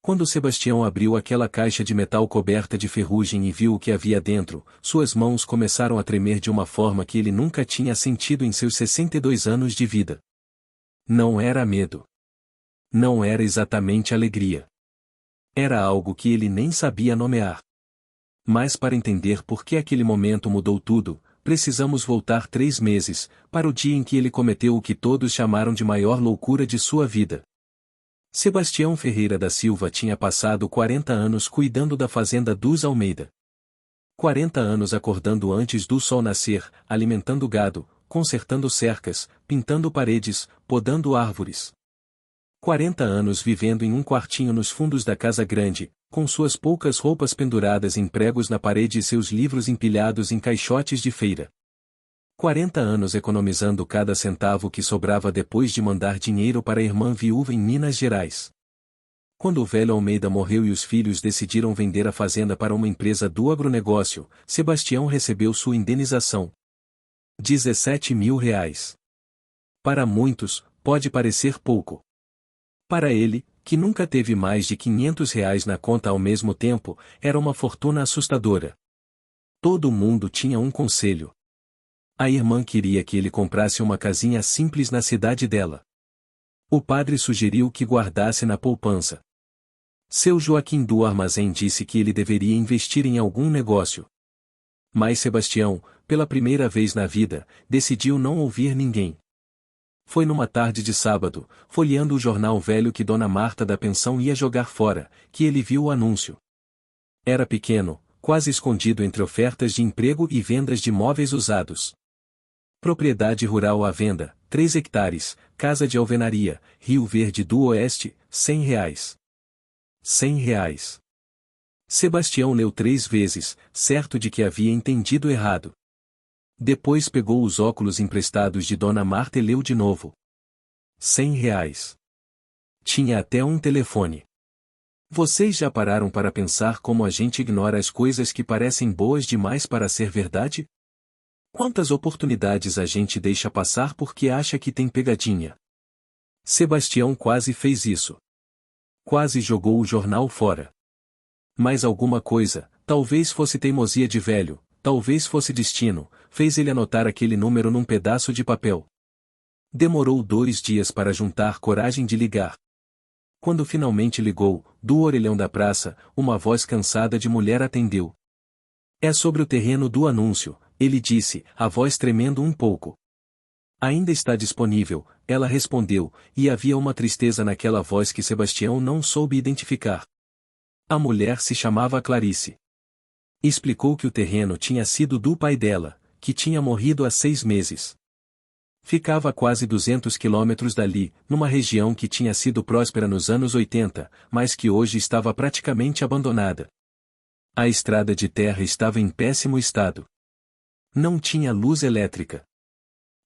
Quando Sebastião abriu aquela caixa de metal coberta de ferrugem e viu o que havia dentro, suas mãos começaram a tremer de uma forma que ele nunca tinha sentido em seus 62 anos de vida. Não era medo. Não era exatamente alegria. Era algo que ele nem sabia nomear. Mas para entender por que aquele momento mudou tudo, precisamos voltar 3 meses, para o dia em que ele cometeu o que todos chamaram de maior loucura de sua vida. Sebastião Ferreira da Silva tinha passado 40 anos cuidando da fazenda dos Almeida. 40 anos acordando antes do sol nascer, alimentando gado, consertando cercas, pintando paredes, podando árvores. 40 anos vivendo em um quartinho nos fundos da casa grande, com suas poucas roupas penduradas em pregos na parede e seus livros empilhados em caixotes de feira. 40 anos economizando cada centavo que sobrava depois de mandar dinheiro para a irmã viúva em Minas Gerais. Quando o velho Almeida morreu e os filhos decidiram vender a fazenda para uma empresa do agronegócio, Sebastião recebeu sua indenização. R$ 17.000. Para muitos, pode parecer pouco. Para ele, que nunca teve mais de R$ 500 na conta ao mesmo tempo, era uma fortuna assustadora. Todo mundo tinha um conselho. A irmã queria que ele comprasse uma casinha simples na cidade dela. O padre sugeriu que guardasse na poupança. Seu Joaquim do Armazém disse que ele deveria investir em algum negócio. Mas Sebastião, pela primeira vez na vida, decidiu não ouvir ninguém. Foi numa tarde de sábado, folheando o jornal velho que Dona Marta da pensão ia jogar fora, que ele viu o anúncio. Era pequeno, quase escondido entre ofertas de emprego e vendas de móveis usados. Propriedade rural à venda, 3 hectares, casa de alvenaria, Rio Verde do Oeste, R$ 100. R$ 100. Sebastião leu 3 vezes, certo de que havia entendido errado. Depois pegou os óculos emprestados de Dona Marta e leu de novo. R$ 100. Tinha até um telefone. Vocês já pararam para pensar como a gente ignora as coisas que parecem boas demais para ser verdade? Quantas oportunidades a gente deixa passar porque acha que tem pegadinha? Sebastião quase fez isso. Quase jogou o jornal fora. Mas alguma coisa, talvez fosse teimosia de velho, talvez fosse destino, fez ele anotar aquele número num pedaço de papel. Demorou 2 dias para juntar coragem de ligar. Quando finalmente ligou, do orelhão da praça, uma voz cansada de mulher atendeu. É sobre o terreno do anúncio, ele disse, a voz tremendo um pouco. Ainda está disponível, ela respondeu, e havia uma tristeza naquela voz que Sebastião não soube identificar. A mulher se chamava Clarice. Explicou que o terreno tinha sido do pai dela, que tinha morrido há 6 meses. Ficava a quase 200 quilômetros dali, numa região que tinha sido próspera nos anos 80, mas que hoje estava praticamente abandonada. A estrada de terra estava em péssimo estado. Não tinha luz elétrica.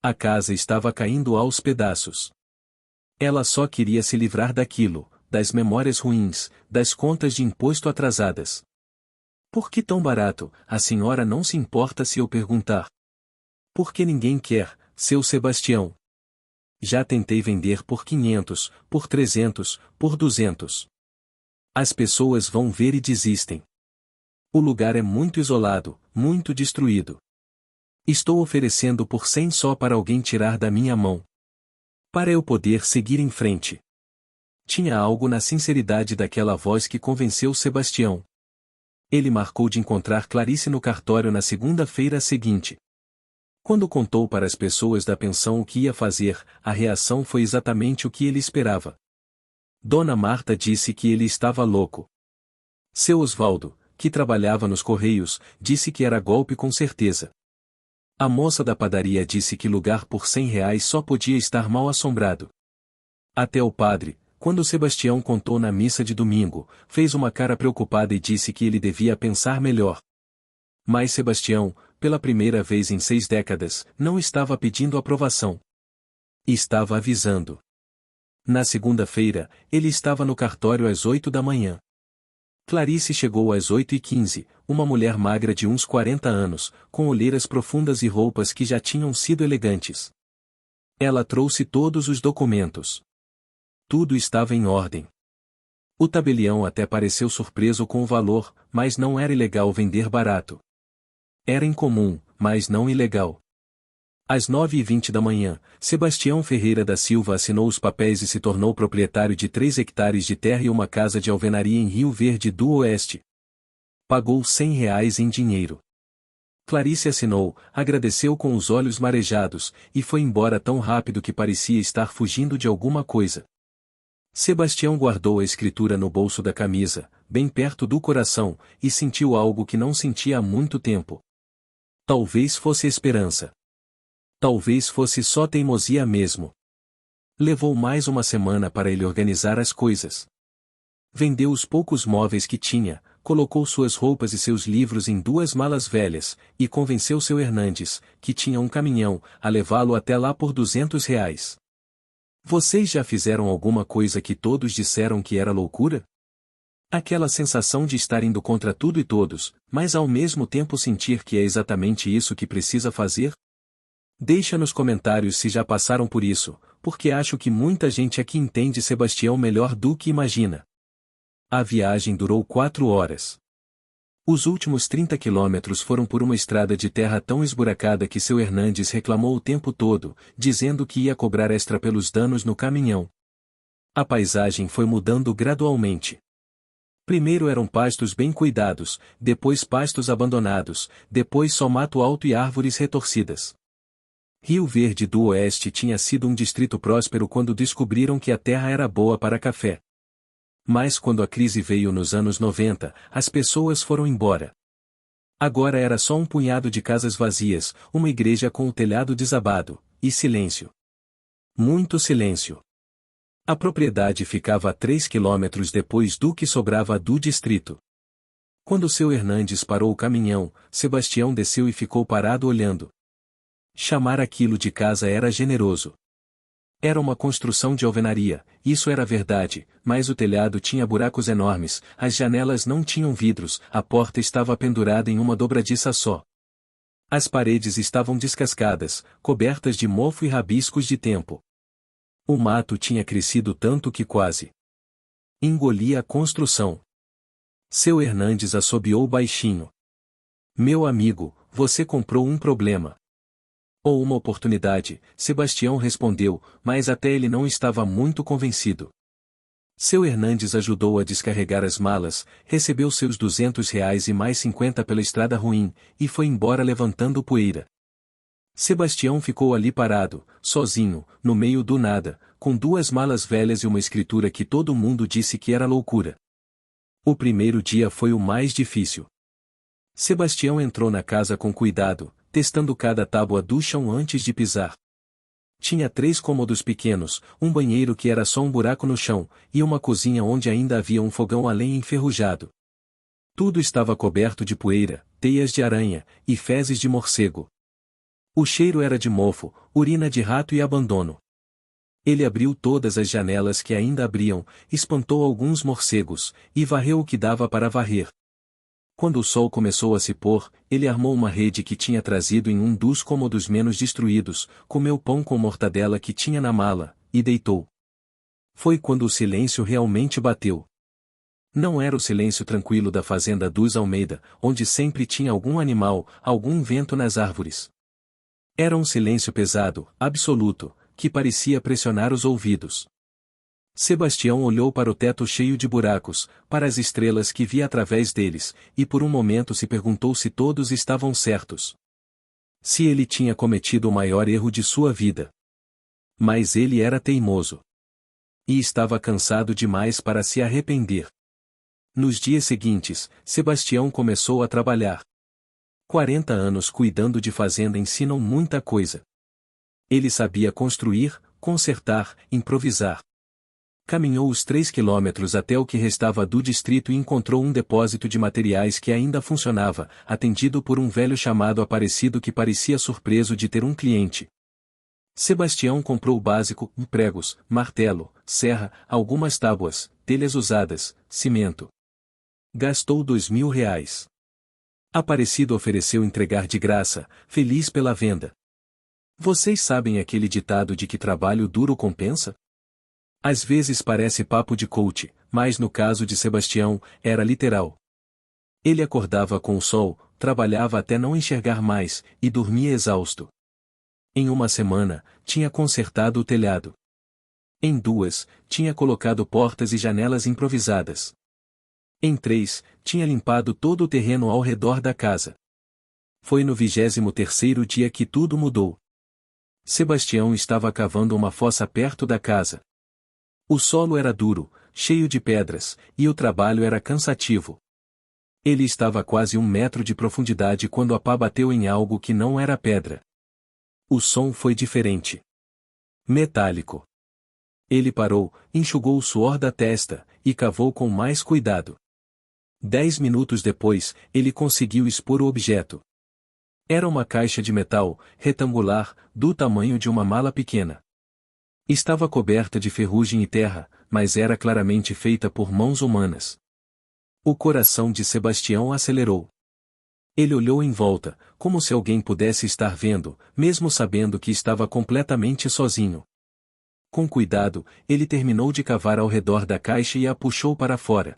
A casa estava caindo aos pedaços. Ela só queria se livrar daquilo, das memórias ruins, das contas de imposto atrasadas. Por que tão barato? A senhora não se importa se eu perguntar. Por que ninguém quer, seu Sebastião? Já tentei vender por 500, por 300, por 200. As pessoas vão ver e desistem. O lugar é muito isolado, muito destruído. Estou oferecendo por 100 só para alguém tirar da minha mão. Para eu poder seguir em frente. Tinha algo na sinceridade daquela voz que convenceu Sebastião. Ele marcou de encontrar Clarice no cartório na segunda-feira seguinte. Quando contou para as pessoas da pensão o que ia fazer, a reação foi exatamente o que ele esperava. Dona Marta disse que ele estava louco. Seu Osvaldo, que trabalhava nos Correios, disse que era golpe com certeza. A moça da padaria disse que lugar por R$ 100 só podia estar mal assombrado. Até o padre, quando Sebastião contou na missa de domingo, fez uma cara preocupada e disse que ele devia pensar melhor. Mas Sebastião, pela primeira vez em 6 décadas, não estava pedindo aprovação. Estava avisando. Na segunda-feira, ele estava no cartório às 8 da manhã. Clarice chegou às 8h15, uma mulher magra de uns 40 anos, com olheiras profundas e roupas que já tinham sido elegantes. Ela trouxe todos os documentos. Tudo estava em ordem. O tabelião até pareceu surpreso com o valor, mas não era ilegal vender barato. Era incomum, mas não ilegal. Às 9h20 da manhã, Sebastião Ferreira da Silva assinou os papéis e se tornou proprietário de 3 hectares de terra e uma casa de alvenaria em Rio Verde do Oeste. Pagou R$ 100 em dinheiro. Clarice assinou, agradeceu com os olhos marejados, e foi embora tão rápido que parecia estar fugindo de alguma coisa. Sebastião guardou a escritura no bolso da camisa, bem perto do coração, e sentiu algo que não sentia há muito tempo. Talvez fosse esperança. Talvez fosse só teimosia mesmo. Levou mais uma semana para ele organizar as coisas. Vendeu os poucos móveis que tinha, colocou suas roupas e seus livros em 2 malas velhas, e convenceu seu Hernandes, que tinha um caminhão, a levá-lo até lá por R$ 200. Vocês já fizeram alguma coisa que todos disseram que era loucura? Aquela sensação de estar indo contra tudo e todos, mas ao mesmo tempo sentir que é exatamente isso que precisa fazer? Deixa nos comentários se já passaram por isso, porque acho que muita gente aqui entende Sebastião melhor do que imagina. A viagem durou 4 horas. Os últimos 30 quilômetros foram por uma estrada de terra tão esburacada que seu Hernandes reclamou o tempo todo, dizendo que ia cobrar extra pelos danos no caminhão. A paisagem foi mudando gradualmente. Primeiro eram pastos bem cuidados, depois pastos abandonados, depois só mato alto e árvores retorcidas. Rio Verde do Oeste tinha sido um distrito próspero quando descobriram que a terra era boa para café. Mas quando a crise veio nos anos 90, as pessoas foram embora. Agora era só um punhado de casas vazias, uma igreja com o telhado desabado, e silêncio. Muito silêncio. A propriedade ficava a 3 quilômetros depois do que sobrava do distrito. Quando seu Hernandes parou o caminhão, Sebastião desceu e ficou parado olhando. Chamar aquilo de casa era generoso. Era uma construção de alvenaria, isso era verdade, mas o telhado tinha buracos enormes, as janelas não tinham vidros, a porta estava pendurada em uma dobradiça só. As paredes estavam descascadas, cobertas de mofo e rabiscos de tempo. O mato tinha crescido tanto que quase engolia a construção. Seu Hernandes assobiou baixinho. Meu amigo, você comprou um problema. Ou uma oportunidade, Sebastião respondeu, mas até ele não estava muito convencido. Seu Hernandes ajudou a descarregar as malas, recebeu seus R$ 200 e mais 50 pela estrada ruim, e foi embora levantando poeira. Sebastião ficou ali parado, sozinho, no meio do nada, com 2 malas velhas e uma escritura que todo mundo disse que era loucura. O primeiro dia foi o mais difícil. Sebastião entrou na casa com cuidado, testando cada tábua do chão antes de pisar. Tinha 3 cômodos pequenos, um banheiro que era só um buraco no chão, e uma cozinha onde ainda havia um fogão a lenha enferrujado. Tudo estava coberto de poeira, teias de aranha, e fezes de morcego. O cheiro era de mofo, urina de rato e abandono. Ele abriu todas as janelas que ainda abriam, espantou alguns morcegos, e varreu o que dava para varrer. Quando o sol começou a se pôr, ele armou uma rede que tinha trazido em um dos cômodos menos destruídos, comeu pão com mortadela que tinha na mala, e deitou. Foi quando o silêncio realmente bateu. Não era o silêncio tranquilo da fazenda dos Almeida, onde sempre tinha algum animal, algum vento nas árvores. Era um silêncio pesado, absoluto, que parecia pressionar os ouvidos. Sebastião olhou para o teto cheio de buracos, para as estrelas que via através deles, e por um momento se perguntou se todos estavam certos. Se ele tinha cometido o maior erro de sua vida. Mas ele era teimoso. E estava cansado demais para se arrepender. Nos dias seguintes, Sebastião começou a trabalhar. 40 anos cuidando de fazenda ensinam muita coisa. Ele sabia construir, consertar, improvisar. Caminhou os 3 quilômetros até o que restava do distrito e encontrou um depósito de materiais que ainda funcionava, atendido por um velho chamado Aparecido que parecia surpreso de ter um cliente. Sebastião comprou o básico, pregos, martelo, serra, algumas tábuas, telhas usadas, cimento. Gastou R$ 2.000. Aparecido ofereceu entregar de graça, feliz pela venda. Vocês sabem aquele ditado de que trabalho duro compensa? Às vezes parece papo de coach, mas no caso de Sebastião, era literal. Ele acordava com o sol, trabalhava até não enxergar mais, e dormia exausto. Em uma semana, tinha consertado o telhado. Em 2, tinha colocado portas e janelas improvisadas. Em 3, tinha limpado todo o terreno ao redor da casa. Foi no 23º dia que tudo mudou. Sebastião estava cavando uma fossa perto da casa. O solo era duro, cheio de pedras, e o trabalho era cansativo. Ele estava a quase 1 metro de profundidade quando a pá bateu em algo que não era pedra. O som foi diferente. Metálico. Ele parou, enxugou o suor da testa, e cavou com mais cuidado. 10 minutos depois, ele conseguiu expor o objeto. Era uma caixa de metal, retangular, do tamanho de uma mala pequena. Estava coberta de ferrugem e terra, mas era claramente feita por mãos humanas. O coração de Sebastião acelerou. Ele olhou em volta, como se alguém pudesse estar vendo, mesmo sabendo que estava completamente sozinho. Com cuidado, ele terminou de cavar ao redor da caixa e a puxou para fora.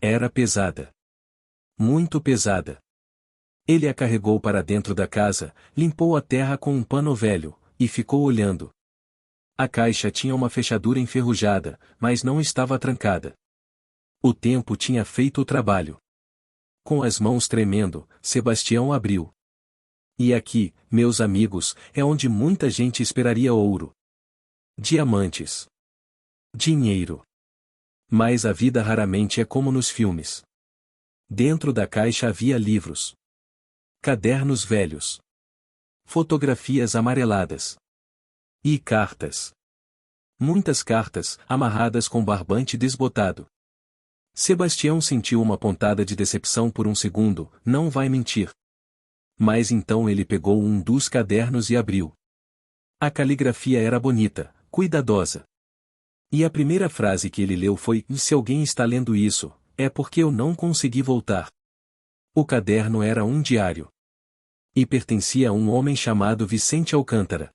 Era pesada. Muito pesada. Ele a carregou para dentro da casa, limpou a terra com um pano velho, e ficou olhando. A caixa tinha uma fechadura enferrujada, mas não estava trancada. O tempo tinha feito o trabalho. Com as mãos tremendo, Sebastião abriu. E aqui, meus amigos, é onde muita gente esperaria ouro. Diamantes. Dinheiro. Mas a vida raramente é como nos filmes. Dentro da caixa havia livros. Cadernos velhos. Fotografias amareladas. E cartas. Muitas cartas, amarradas com barbante desbotado. Sebastião sentiu uma pontada de decepção por um segundo, não vai mentir. Mas então ele pegou um dos cadernos e abriu. A caligrafia era bonita, cuidadosa. E a primeira frase que ele leu foi: "Se alguém está lendo isso, é porque eu não consegui voltar." O caderno era um diário. E pertencia a um homem chamado Vicente Alcântara.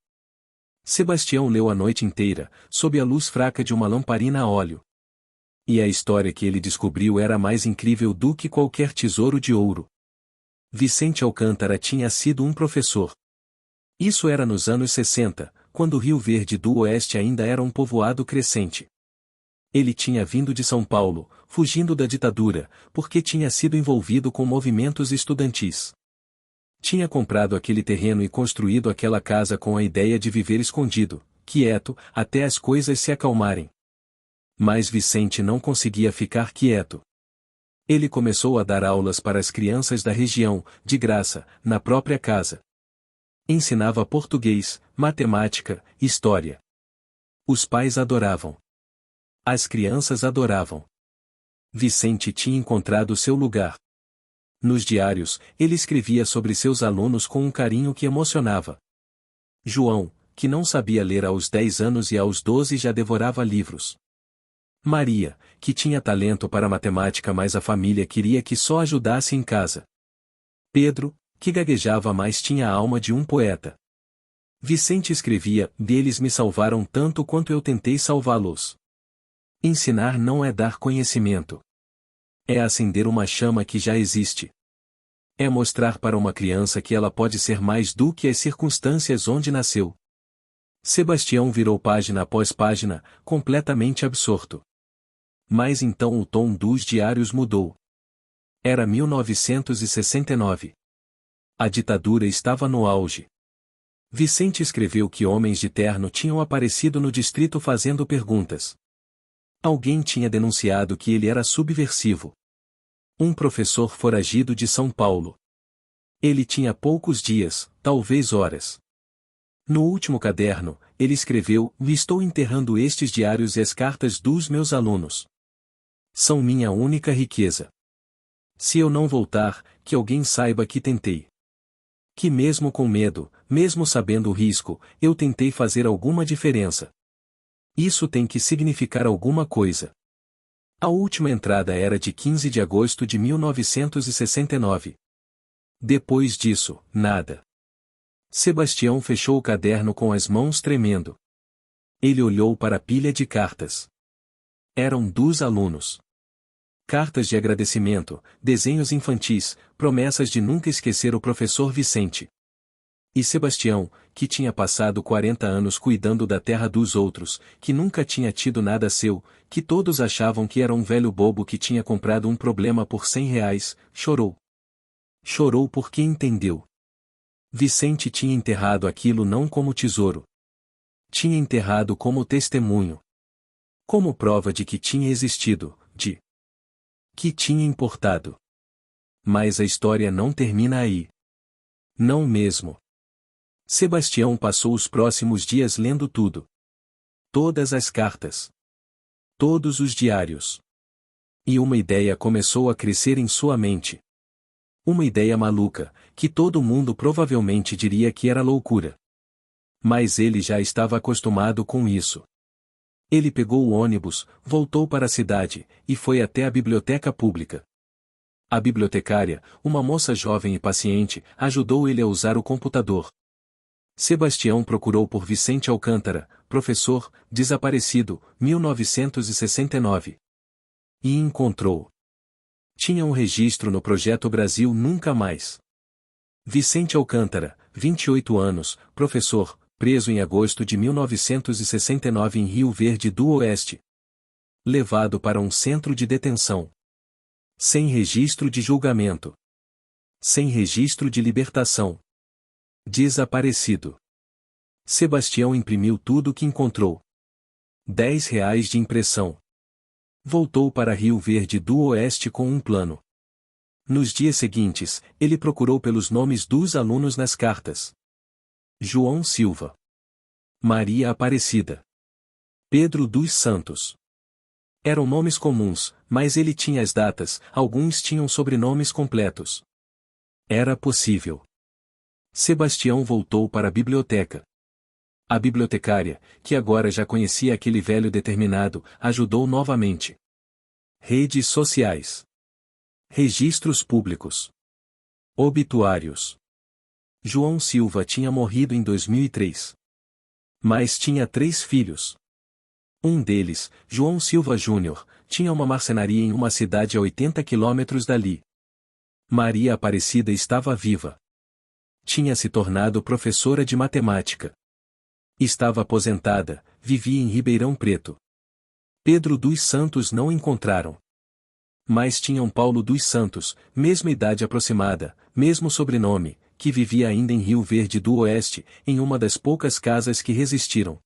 Sebastião leu a noite inteira, sob a luz fraca de uma lamparina a óleo. E a história que ele descobriu era mais incrível do que qualquer tesouro de ouro. Vicente Alcântara tinha sido um professor. Isso era nos anos 60, quando Rio Verde do Oeste ainda era um povoado crescente. Ele tinha vindo de São Paulo, fugindo da ditadura, porque tinha sido envolvido com movimentos estudantis. Tinha comprado aquele terreno e construído aquela casa com a ideia de viver escondido, quieto, até as coisas se acalmarem. Mas Vicente não conseguia ficar quieto. Ele começou a dar aulas para as crianças da região, de graça, na própria casa. Ensinava português, matemática, história. Os pais adoravam. As crianças adoravam. Vicente tinha encontrado seu lugar. Nos diários, ele escrevia sobre seus alunos com um carinho que emocionava. João, que não sabia ler aos 10 anos e aos 12 já devorava livros. Maria, que tinha talento para matemática mas a família queria que só ajudasse em casa. Pedro, que gaguejava mas tinha a alma de um poeta. Vicente escrevia: "Deles me salvaram tanto quanto eu tentei salvá-los." Ensinar não é dar conhecimento. É acender uma chama que já existe. É mostrar para uma criança que ela pode ser mais do que as circunstâncias onde nasceu. Sebastião virou página após página, completamente absorto. Mas então o tom dos diários mudou. Era 1969. A ditadura estava no auge. Vicente escreveu que homens de terno tinham aparecido no distrito fazendo perguntas. Alguém tinha denunciado que ele era subversivo. Um professor foragido de São Paulo. Ele tinha poucos dias, talvez horas. No último caderno, ele escreveu: "Estou enterrando estes diários e as cartas dos meus alunos. São minha única riqueza. Se eu não voltar, que alguém saiba que tentei. Que mesmo com medo, mesmo sabendo o risco, eu tentei fazer alguma diferença. Isso tem que significar alguma coisa." A última entrada era de 15 de agosto de 1969. Depois disso, nada. Sebastião fechou o caderno com as mãos tremendo. Ele olhou para a pilha de cartas. Eram dos alunos. Cartas de agradecimento, desenhos infantis, promessas de nunca esquecer o professor Vicente. E Sebastião, que tinha passado 40 anos cuidando da terra dos outros, que nunca tinha tido nada seu, que todos achavam que era um velho bobo que tinha comprado um problema por R$ 100, chorou. Chorou porque entendeu. Vicente tinha enterrado aquilo não como tesouro. Tinha enterrado como testemunho. Como prova de que tinha existido, de que tinha importado. Mas a história não termina aí. Não mesmo. Sebastião passou os próximos dias lendo tudo. Todas as cartas. Todos os diários. E uma ideia começou a crescer em sua mente. Uma ideia maluca, que todo mundo provavelmente diria que era loucura. Mas ele já estava acostumado com isso. Ele pegou o ônibus, voltou para a cidade, e foi até a biblioteca pública. A bibliotecária, uma moça jovem e paciente, ajudou ele a usar o computador. Sebastião procurou por Vicente Alcântara, professor, desaparecido, 1969. E encontrou. Tinha um registro no Projeto Brasil Nunca Mais. Vicente Alcântara, 28 anos, professor, preso em agosto de 1969 em Rio Verde do Oeste. Levado para um centro de detenção. Sem registro de julgamento. Sem registro de libertação. Desaparecido. Sebastião imprimiu tudo o que encontrou. R$ 10 de impressão. Voltou para Rio Verde do Oeste com um plano. Nos dias seguintes, ele procurou pelos nomes dos alunos nas cartas. João Silva. Maria Aparecida. Pedro dos Santos. Eram nomes comuns, mas ele tinha as datas, alguns tinham sobrenomes completos. Era possível. Sebastião voltou para a biblioteca. A bibliotecária, que agora já conhecia aquele velho determinado, ajudou novamente. Redes sociais. Registros públicos. Obituários. João Silva tinha morrido em 2003. Mas tinha 3 filhos. Um deles, João Silva Júnior, tinha uma marcenaria em uma cidade a 80 quilômetros dali. Maria Aparecida estava viva. Tinha se tornado professora de matemática. Estava aposentada, vivia em Ribeirão Preto. Pedro dos Santos não encontraram. Mas tinham Paulo dos Santos, mesma idade aproximada, mesmo sobrenome, que vivia ainda em Rio Verde do Oeste, em uma das poucas casas que resistiram.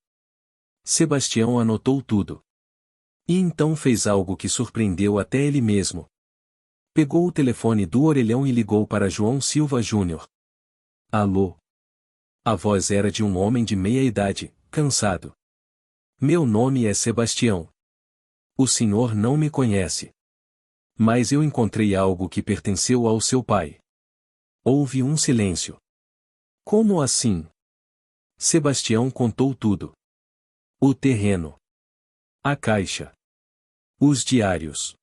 Sebastião anotou tudo. E então fez algo que surpreendeu até ele mesmo. Pegou o telefone do orelhão e ligou para João Silva Júnior. Alô? A voz era de um homem de meia idade, cansado. Meu nome é Sebastião. O senhor não me conhece. Mas eu encontrei algo que pertenceu ao seu pai. Houve um silêncio. Como assim? Sebastião contou tudo. O terreno. A caixa. Os diários.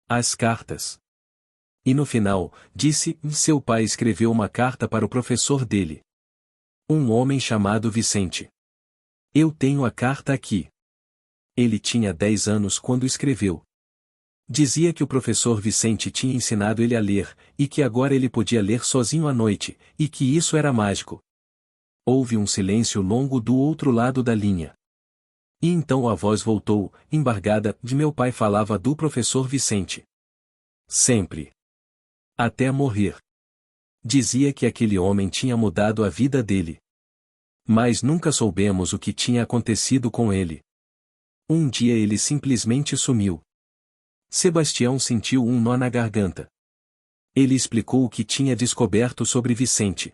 As cartas. E no final, disse, seu pai escreveu uma carta para o professor dele. Um homem chamado Vicente. Eu tenho a carta aqui. Ele tinha 10 anos quando escreveu. Dizia que o professor Vicente tinha ensinado ele a ler, e que agora ele podia ler sozinho à noite, e que isso era mágico. Houve um silêncio longo do outro lado da linha. E então a voz voltou, embargada, de meu pai falava do professor Vicente. Sempre. Até morrer. Dizia que aquele homem tinha mudado a vida dele. Mas nunca soubemos o que tinha acontecido com ele. Um dia ele simplesmente sumiu. Sebastião sentiu um nó na garganta. Ele explicou o que tinha descoberto sobre Vicente.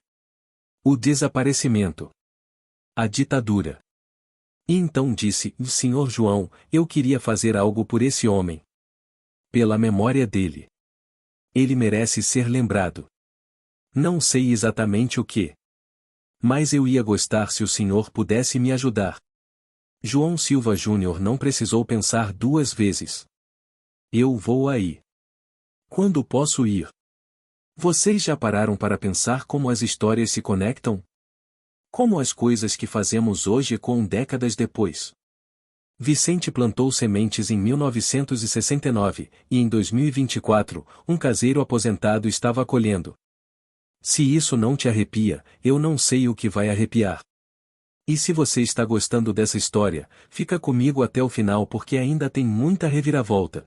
O desaparecimento. A ditadura. E então disse, Senhor João, eu queria fazer algo por esse homem. Pela memória dele. Ele merece ser lembrado. Não sei exatamente o que. Mas eu ia gostar se o senhor pudesse me ajudar. João Silva Júnior não precisou pensar 2 vezes. Eu vou aí. Quando posso ir? Vocês já pararam para pensar como as histórias se conectam? Como as coisas que fazemos hoje ecoam décadas depois. Vicente plantou sementes em 1969, e em 2024, um caseiro aposentado estava colhendo. Se isso não te arrepia, eu não sei o que vai arrepiar. E se você está gostando dessa história, fica comigo até o final porque ainda tem muita reviravolta.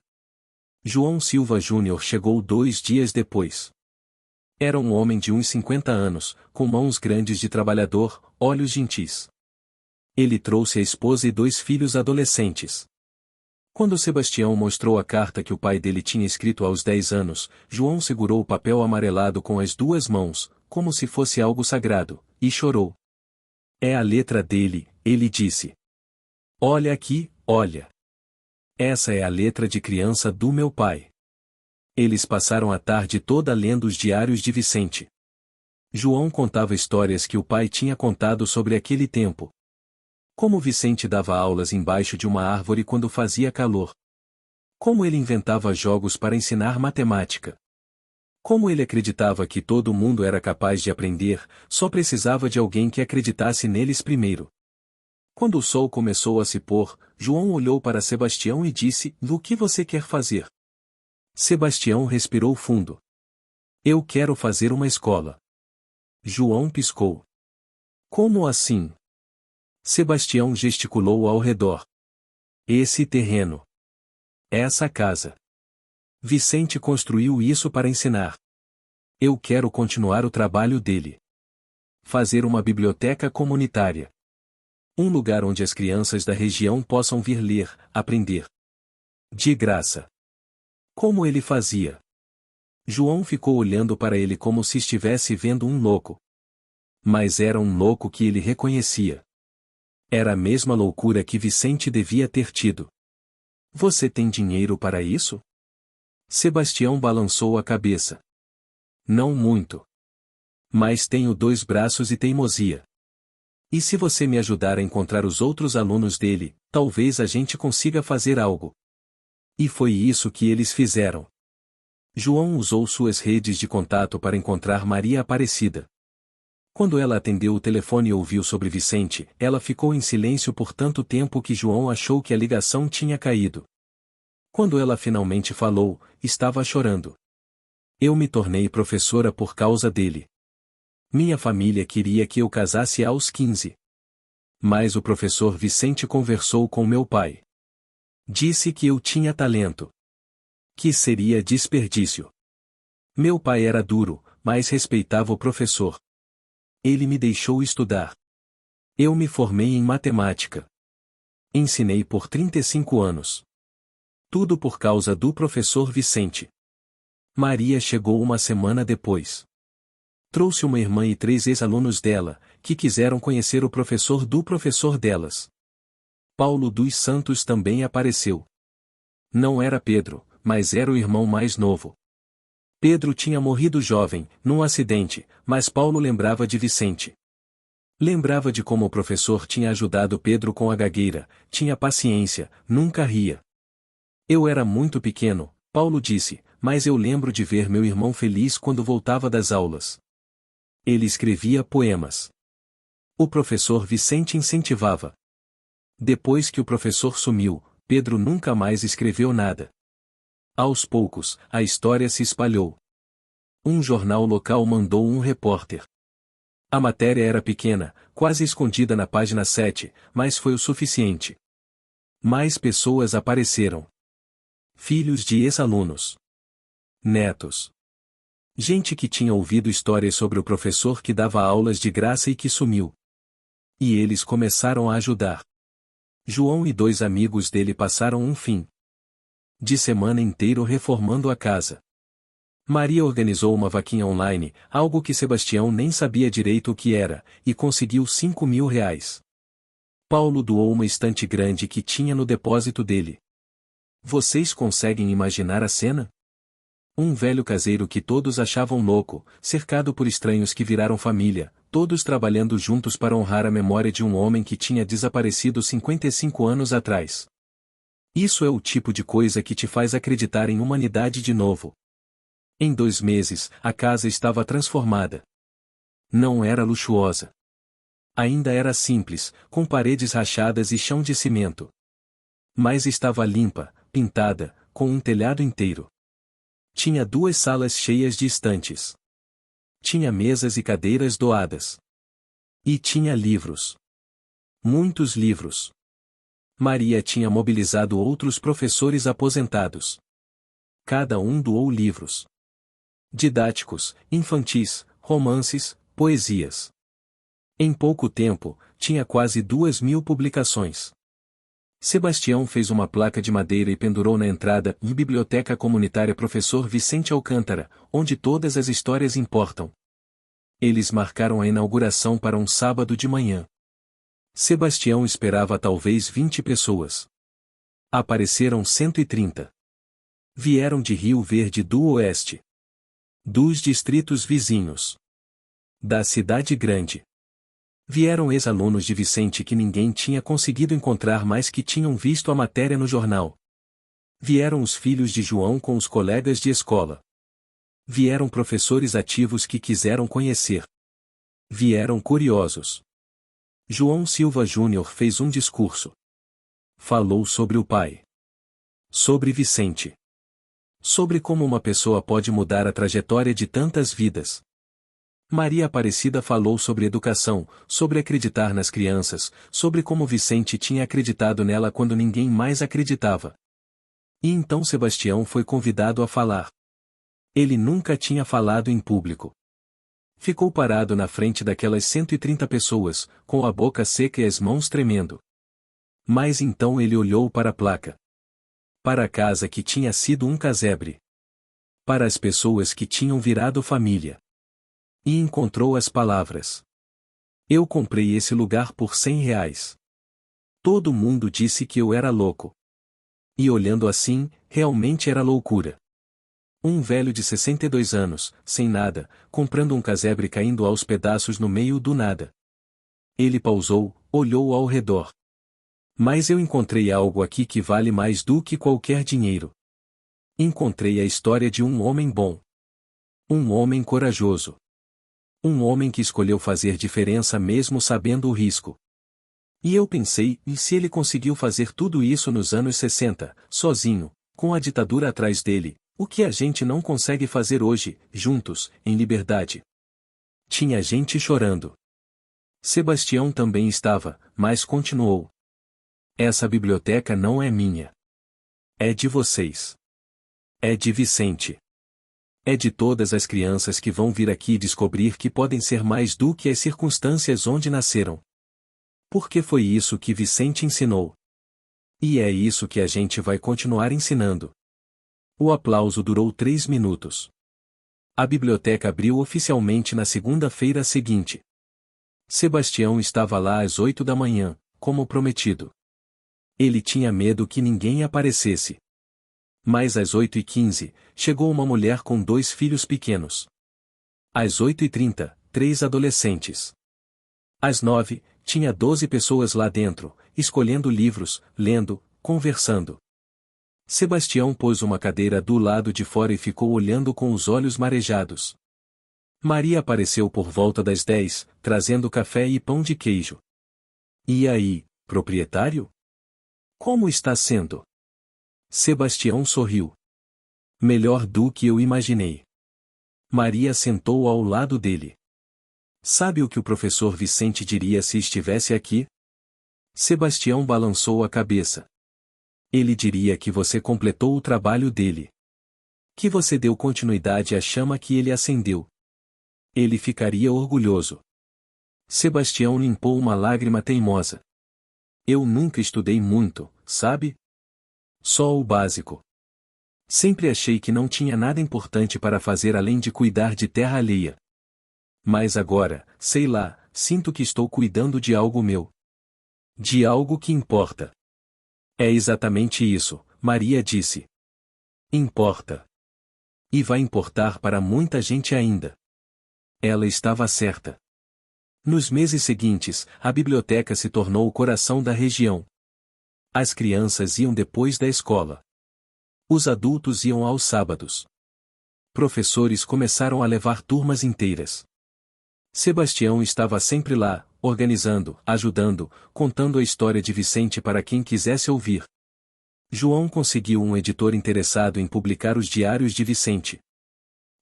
João Silva Júnior chegou 2 dias depois. Era um homem de uns 50 anos, com mãos grandes de trabalhador, olhos gentis. Ele trouxe a esposa e 2 filhos adolescentes. Quando Sebastião mostrou a carta que o pai dele tinha escrito aos 10 anos, João segurou o papel amarelado com as 2 mãos, como se fosse algo sagrado, e chorou. É a letra dele, ele disse. Olha aqui, olha. Essa é a letra de criança do meu pai. Eles passaram a tarde toda lendo os diários de Vicente. João contava histórias que o pai tinha contado sobre aquele tempo. Como Vicente dava aulas embaixo de uma árvore quando fazia calor. Como ele inventava jogos para ensinar matemática. Como ele acreditava que todo mundo era capaz de aprender, só precisava de alguém que acreditasse neles primeiro. Quando o sol começou a se pôr, João olhou para Sebastião e disse: "O que você quer fazer?" Sebastião respirou fundo. "Eu quero fazer uma escola." João piscou. "Como assim?" Sebastião gesticulou ao redor. "Esse terreno. Essa casa. Vicente construiu isso para ensinar. Eu quero continuar o trabalho dele. Fazer uma biblioteca comunitária. Um lugar onde as crianças da região possam vir ler, aprender. De graça." Como ele fazia? João ficou olhando para ele como se estivesse vendo um louco. Mas era um louco que ele reconhecia. Era a mesma loucura que Vicente devia ter tido. "Você tem dinheiro para isso?" Sebastião balançou a cabeça. "Não muito. Mas tenho 2 braços e teimosia. E se você me ajudar a encontrar os outros alunos dele, talvez a gente consiga fazer algo." E foi isso que eles fizeram. João usou suas redes de contato para encontrar Maria Aparecida. Quando ela atendeu o telefone e ouviu sobre Vicente, ela ficou em silêncio por tanto tempo que João achou que a ligação tinha caído. Quando ela finalmente falou, estava chorando. "Eu me tornei professora por causa dele. Minha família queria que eu casasse aos 15. Mas o professor Vicente conversou com meu pai. Disse que eu tinha talento. Que seria desperdício. Meu pai era duro, mas respeitava o professor. Ele me deixou estudar. Eu me formei em matemática. Ensinei por 35 anos. Tudo por causa do professor Vicente." Maria chegou uma semana depois. Trouxe uma irmã e 3 ex-alunos dela, que quiseram conhecer o professor do professor delas. Paulo dos Santos também apareceu. Não era Pedro, mas era o irmão mais novo. Pedro tinha morrido jovem, num acidente, mas Paulo lembrava de Vicente. Lembrava de como o professor tinha ajudado Pedro com a gagueira, tinha paciência, nunca ria. "Eu era muito pequeno", Paulo disse, "mas eu lembro de ver meu irmão feliz quando voltava das aulas. Ele escrevia poemas. O professor Vicente incentivava. Depois que o professor sumiu, Pedro nunca mais escreveu nada. Aos poucos, a história se espalhou. Um jornal local mandou um repórter. A matéria era pequena, quase escondida na página 7, mas foi o suficiente. Mais pessoas apareceram. Filhos de ex-alunos. Netos. Gente que tinha ouvido histórias sobre o professor que dava aulas de graça e que sumiu. E eles começaram a ajudar. João e 2 amigos dele passaram um fim de semana inteiro reformando a casa. Maria organizou uma vaquinha online, algo que Sebastião nem sabia direito o que era, e conseguiu R$ 5.000. Paulo doou uma estante grande que tinha no depósito dele. Vocês conseguem imaginar a cena? Um velho caseiro que todos achavam louco, cercado por estranhos que viraram família, todos trabalhando juntos para honrar a memória de um homem que tinha desaparecido 55 anos atrás. Isso é o tipo de coisa que te faz acreditar em humanidade de novo. Em 2 meses, a casa estava transformada. Não era luxuosa. Ainda era simples, com paredes rachadas e chão de cimento. Mas estava limpa, pintada, com um telhado inteiro. Tinha 2 salas cheias de estantes. Tinha mesas e cadeiras doadas. E tinha livros. Muitos livros. Maria tinha mobilizado outros professores aposentados. Cada um doou livros. Didáticos, infantis, romances, poesias. Em pouco tempo, tinha quase 2.000 publicações. Sebastião fez uma placa de madeira e pendurou na entrada e Biblioteca Comunitária Professor Vicente Alcântara, onde todas as histórias importam. Eles marcaram a inauguração para um sábado de manhã. Sebastião esperava talvez 20 pessoas. Apareceram 130. Vieram de Rio Verde do Oeste. Dos distritos vizinhos. Da cidade grande. Vieram ex-alunos de Vicente que ninguém tinha conseguido encontrar, mas que tinham visto a matéria no jornal. Vieram os filhos de João com os colegas de escola. Vieram professores ativos que quiseram conhecer. Vieram curiosos. João Silva Júnior fez um discurso. Falou sobre o pai. Sobre Vicente. Sobre como uma pessoa pode mudar a trajetória de tantas vidas. Maria Aparecida falou sobre educação, sobre acreditar nas crianças, sobre como Vicente tinha acreditado nela quando ninguém mais acreditava. E então Sebastião foi convidado a falar. Ele nunca tinha falado em público. Ficou parado na frente daquelas 130 pessoas, com a boca seca e as mãos tremendo. Mas então ele olhou para a placa. Para a casa que tinha sido um casebre. Para as pessoas que tinham virado família. E encontrou as palavras. Eu comprei esse lugar por R$ 100. Todo mundo disse que eu era louco. E olhando assim, realmente era loucura. Um velho de 62 anos, sem nada, comprando um casebre caindo aos pedaços no meio do nada. Ele pausou, olhou ao redor. Mas eu encontrei algo aqui que vale mais do que qualquer dinheiro. Encontrei a história de um homem bom. Um homem corajoso. Um homem que escolheu fazer diferença mesmo sabendo o risco. E eu pensei, e se ele conseguiu fazer tudo isso nos anos 60, sozinho, com a ditadura atrás dele, o que a gente não consegue fazer hoje, juntos, em liberdade? Tinha gente chorando. Sebastião também estava, mas continuou. Essa biblioteca não é minha. É de vocês. É de Vicente. É de todas as crianças que vão vir aqui descobrir que podem ser mais do que as circunstâncias onde nasceram. Porque foi isso que Vicente ensinou. E é isso que a gente vai continuar ensinando. O aplauso durou 3 minutos. A biblioteca abriu oficialmente na segunda-feira seguinte. Sebastião estava lá às 8 da manhã, como prometido. Ele tinha medo que ninguém aparecesse. Mas às 8h15, chegou uma mulher com 2 filhos pequenos. Às 8h30, 3 adolescentes. Às 9, tinha 12 pessoas lá dentro, escolhendo livros, lendo, conversando. Sebastião pôs uma cadeira do lado de fora e ficou olhando com os olhos marejados. Maria apareceu por volta das 10, trazendo café e pão de queijo. E aí, proprietário? Como está sendo? Sebastião sorriu. Melhor do que eu imaginei. Maria sentou ao lado dele. Sabe o que o professor Vicente diria se estivesse aqui? Sebastião balançou a cabeça. Ele diria que você completou o trabalho dele. Que você deu continuidade à chama que ele acendeu. Ele ficaria orgulhoso. Sebastião limpou uma lágrima teimosa. Eu nunca estudei muito, sabe? Só o básico. Sempre achei que não tinha nada importante para fazer além de cuidar de terra alheia. Mas agora, sei lá, sinto que estou cuidando de algo meu. De algo que importa. É exatamente isso, Maria disse. Importa. E vai importar para muita gente ainda. Ela estava certa. Nos meses seguintes, a biblioteca se tornou o coração da região. As crianças iam depois da escola. Os adultos iam aos sábados. Professores começaram a levar turmas inteiras. Sebastião estava sempre lá, organizando, ajudando, contando a história de Vicente para quem quisesse ouvir. João conseguiu um editor interessado em publicar os diários de Vicente.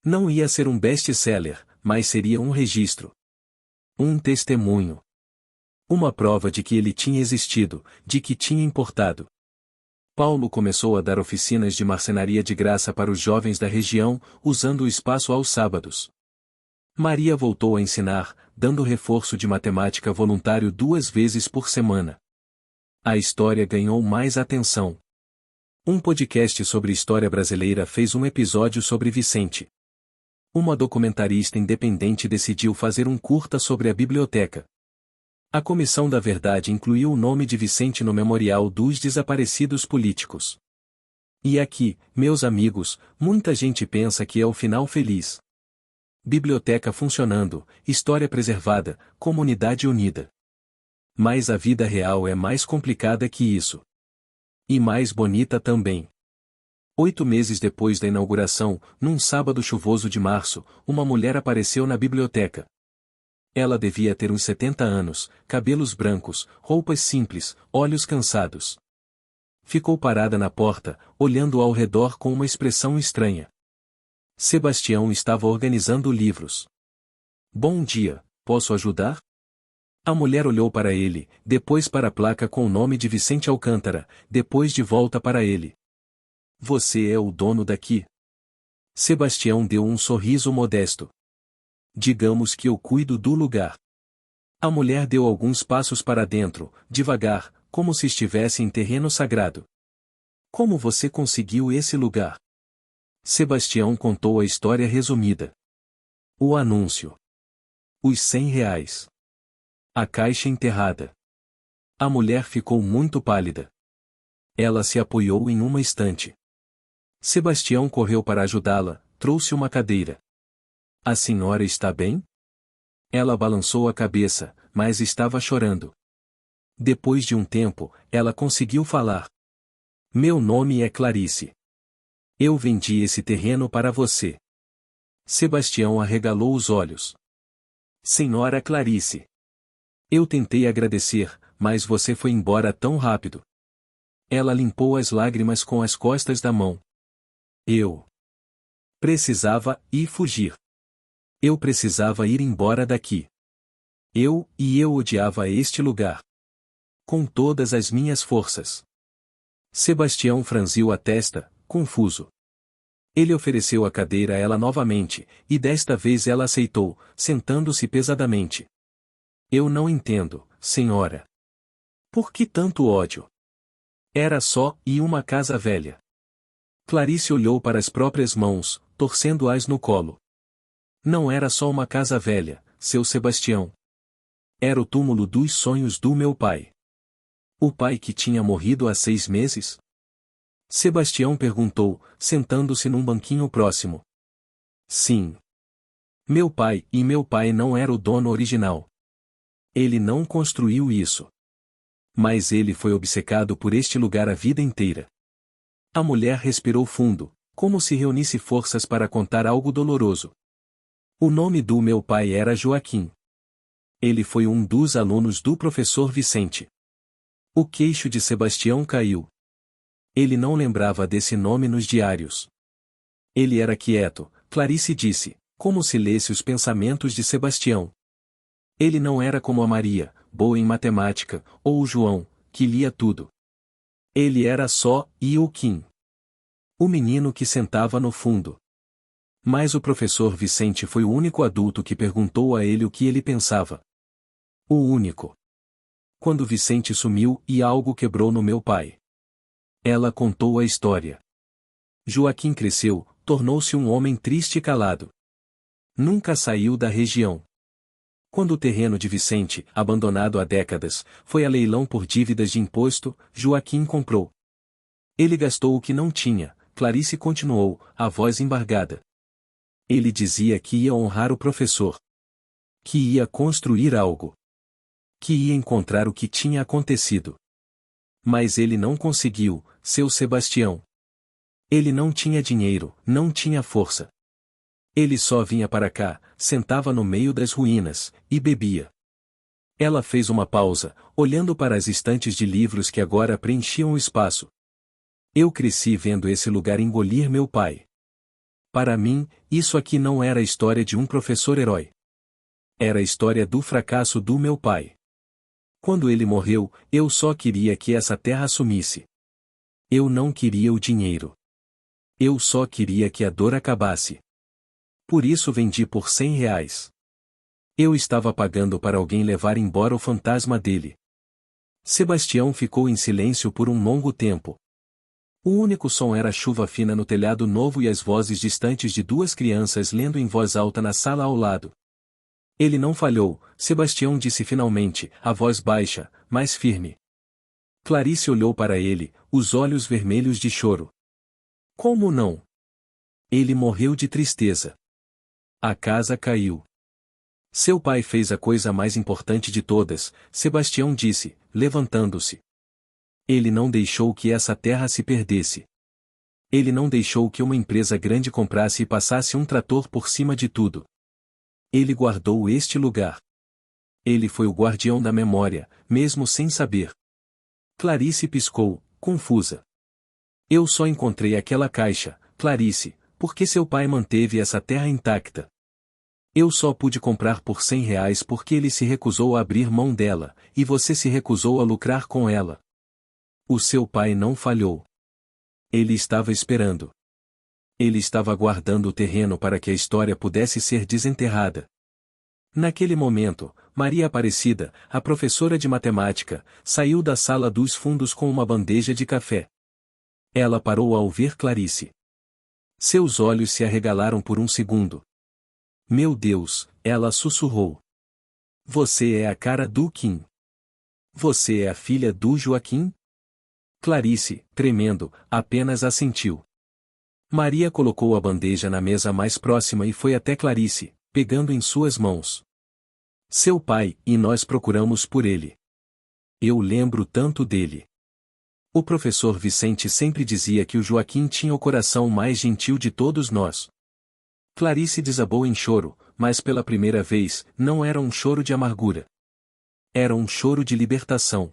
Não ia ser um best-seller, mas seria um registro. Um testemunho. Uma prova de que ele tinha existido, de que tinha importado. Paulo começou a dar oficinas de marcenaria de graça para os jovens da região, usando o espaço aos sábados. Maria voltou a ensinar, dando reforço de matemática voluntário 2 vezes por semana. A história ganhou mais atenção. Um podcast sobre história brasileira fez um episódio sobre Vicente. Uma documentarista independente decidiu fazer um curta sobre a biblioteca. A Comissão da Verdade incluiu o nome de Vicente no Memorial dos Desaparecidos Políticos. E aqui, meus amigos, muita gente pensa que é o final feliz. Biblioteca funcionando, história preservada, comunidade unida. Mas a vida real é mais complicada que isso. E mais bonita também. 8 meses depois da inauguração, num sábado chuvoso de março, uma mulher apareceu na biblioteca. Ela devia ter uns 70 anos, cabelos brancos, roupas simples, olhos cansados. Ficou parada na porta, olhando ao redor com uma expressão estranha. Sebastião estava organizando livros. Bom dia, posso ajudar? A mulher olhou para ele, depois para a placa com o nome de Vicente Alcântara, depois de volta para ele. Você é o dono daqui? Sebastião deu um sorriso modesto. Digamos que eu cuido do lugar. A mulher deu alguns passos para dentro, devagar, como se estivesse em terreno sagrado. Como você conseguiu esse lugar? Sebastião contou a história resumida. O anúncio. Os R$ 100. A caixa enterrada. A mulher ficou muito pálida. Ela se apoiou em uma estante. Sebastião correu para ajudá-la, trouxe uma cadeira. A senhora está bem? Ela balançou a cabeça, mas estava chorando. Depois de um tempo, ela conseguiu falar. Meu nome é Clarice. Eu vendi esse terreno para você. Sebastião arregalou os olhos. Senhora Clarice. Eu tentei agradecer, mas você foi embora tão rápido. Ela limpou as lágrimas com as costas da mão. Eu precisava ir fugir. Eu precisava ir embora daqui. Eu odiava este lugar. Com todas as minhas forças. Sebastião franziu a testa, confuso. Ele ofereceu a cadeira a ela novamente, e desta vez ela aceitou, sentando-se pesadamente. Eu não entendo, senhora. Por que tanto ódio? Era só uma casa velha. Clarice olhou para as próprias mãos, torcendo-as no colo. Não era só uma casa velha, seu Sebastião. Era o túmulo dos sonhos do meu pai. O pai que tinha morrido há 6 meses? Sebastião perguntou, sentando-se num banquinho próximo. Sim. Meu pai não era o dono original. Ele não construiu isso. Mas ele foi obcecado por este lugar a vida inteira. A mulher respirou fundo, como se reunisse forças para contar algo doloroso. O nome do meu pai era Joaquim. Ele foi um dos alunos do professor Vicente. O queixo de Sebastião caiu. Ele não lembrava desse nome nos diários. Ele era quieto, Clarice disse, como se lesse os pensamentos de Sebastião. Ele não era como a Maria, boa em matemática, ou o João, que lia tudo. Ele era só Joaquim. O menino que sentava no fundo. Mas o professor Vicente foi o único adulto que perguntou a ele o que ele pensava. O único. Quando Vicente sumiu e algo quebrou no meu pai. Ela contou a história. Joaquim cresceu, tornou-se um homem triste e calado. Nunca saiu da região. Quando o terreno de Vicente, abandonado há décadas, foi a leilão por dívidas de imposto, Joaquim comprou. Ele gastou o que não tinha, Clarice continuou, a voz embargada. Ele dizia que ia honrar o professor. Que ia construir algo. Que ia encontrar o que tinha acontecido. Mas ele não conseguiu, seu Sebastião. Ele não tinha dinheiro, não tinha força. Ele só vinha para cá, sentava no meio das ruínas, e bebia. Ela fez uma pausa, olhando para as estantes de livros que agora preenchiam o espaço. Eu cresci vendo esse lugar engolir meu pai. Para mim, isso aqui não era a história de um professor-herói. Era a história do fracasso do meu pai. Quando ele morreu, eu só queria que essa terra sumisse. Eu não queria o dinheiro. Eu só queria que a dor acabasse. Por isso vendi por R$ 100. Eu estava pagando para alguém levar embora o fantasma dele. Sebastião ficou em silêncio por um longo tempo. O único som era a chuva fina no telhado novo e as vozes distantes de duas crianças lendo em voz alta na sala ao lado. Ele não falhou, Sebastião disse finalmente, a voz baixa, mas firme. Clarice olhou para ele, os olhos vermelhos de choro. Como não? Ele morreu de tristeza. A casa caiu. Seu pai fez a coisa mais importante de todas, Sebastião disse, levantando-se. Ele não deixou que essa terra se perdesse. Ele não deixou que uma empresa grande comprasse e passasse um trator por cima de tudo. Ele guardou este lugar. Ele foi o guardião da memória, mesmo sem saber. Clarice piscou, confusa. Eu só encontrei aquela caixa, Clarice, porque seu pai manteve essa terra intacta. Eu só pude comprar por R$ 100 porque ele se recusou a abrir mão dela, e você se recusou a lucrar com ela. O seu pai não falhou. Ele estava esperando. Ele estava guardando o terreno para que a história pudesse ser desenterrada. Naquele momento, Maria Aparecida, a professora de matemática, saiu da sala dos fundos com uma bandeja de café. Ela parou ao ver Clarice. Seus olhos se arregalaram por um segundo. Meu Deus, ela sussurrou. Você é a cara do Kim. Você é a filha do Joaquim? Clarice, tremendo, apenas assentiu. Maria colocou a bandeja na mesa mais próxima e foi até Clarice, pegando em suas mãos. Seu pai, e nós procuramos por ele. Eu lembro tanto dele. O professor Vicente sempre dizia que o Joaquim tinha o coração mais gentil de todos nós. Clarice desabou em choro, mas pela primeira vez, não era um choro de amargura. Era um choro de libertação.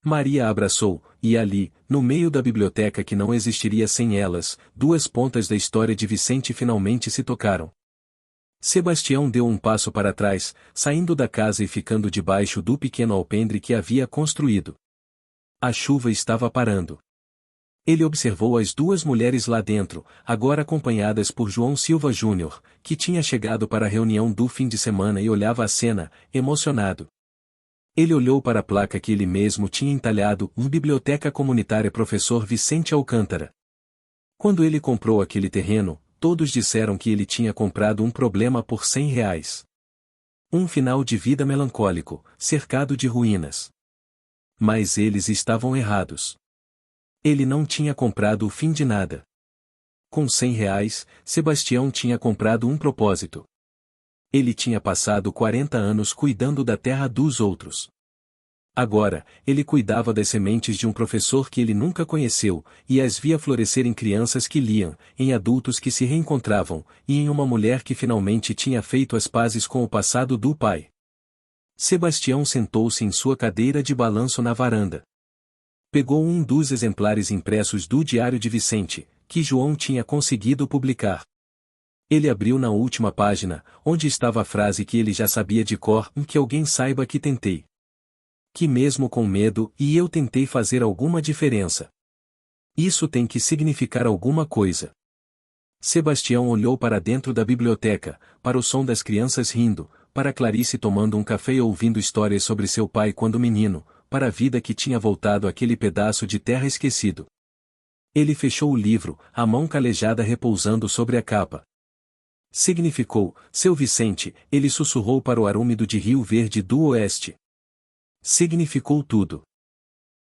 Maria a abraçou, e ali, no meio da biblioteca que não existiria sem elas, duas pontas da história de Vicente finalmente se tocaram. Sebastião deu um passo para trás, saindo da casa e ficando debaixo do pequeno alpendre que havia construído. A chuva estava parando. Ele observou as duas mulheres lá dentro, agora acompanhadas por João Silva Júnior, que tinha chegado para a reunião do fim de semana e olhava a cena, emocionado. Ele olhou para a placa que ele mesmo tinha entalhado, Biblioteca Comunitária Professor Vicente Alcântara. Quando ele comprou aquele terreno, todos disseram que ele tinha comprado um problema por R$ 100. Um final de vida melancólico, cercado de ruínas. Mas eles estavam errados. Ele não tinha comprado o fim de nada. Com R$ 100, Sebastião tinha comprado um propósito. Ele tinha passado 40 anos cuidando da terra dos outros. Agora, ele cuidava das sementes de um professor que ele nunca conheceu, e as via florescer em crianças que liam, em adultos que se reencontravam, e em uma mulher que finalmente tinha feito as pazes com o passado do pai. Sebastião sentou-se em sua cadeira de balanço na varanda. Pegou um dos exemplares impressos do Diário de Vicente, que João tinha conseguido publicar. Ele abriu na última página, onde estava a frase que ele já sabia de cor, que alguém saiba que tentei. Que mesmo com medo, eu tentei fazer alguma diferença. Isso tem que significar alguma coisa. Sebastião olhou para dentro da biblioteca, para o som das crianças rindo, para Clarice tomando um café e ouvindo histórias sobre seu pai quando menino, para a vida que tinha voltado àquele pedaço de terra esquecido. Ele fechou o livro, a mão calejada repousando sobre a capa. Significou, seu Vicente, ele sussurrou para o ar úmido de Rio Verde do Oeste. Significou tudo.